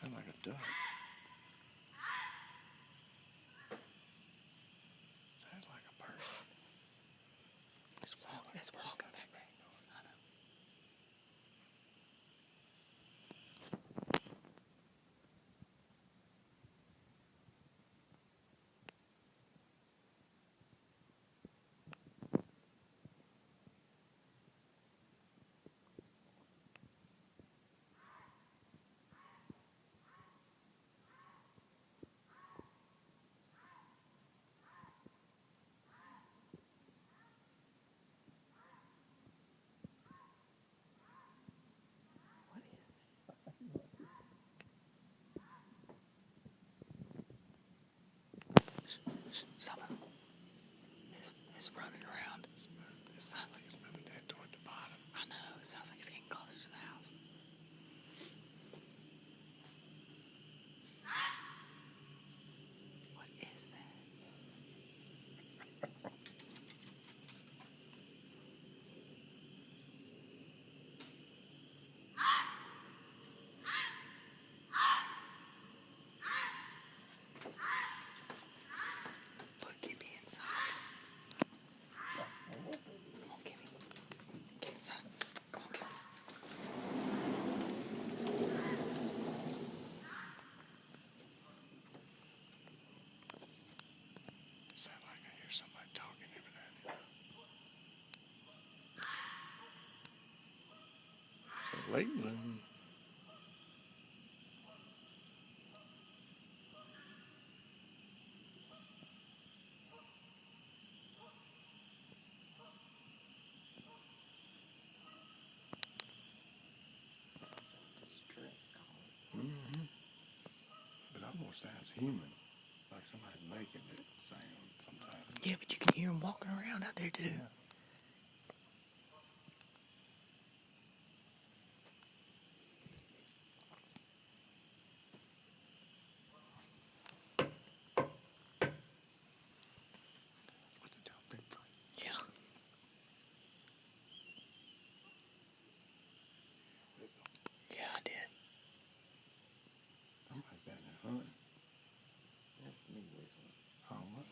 Sound like a duck. Sounds like a person. It's walking back there. I know. Stop it. It's running around. It sounds like it's moving down toward the bottom. I know. It sounds like it's getting closer to the house. What is that? Look, Gibby inside. Come on, Gibby. Get inside. Come on, Gibby. It sounds like I hear somebody talking every now and then. It's a Lakeland. Distress call. But it almost sounds human. Like somebody's making it sound sometimes. Yeah, but you can hear them walking around out there too. Yeah. That's what they tell Bigfoot. Yeah. Listen, Yeah, I did. somebody's down there hunting. That's me whistling. Oh, what?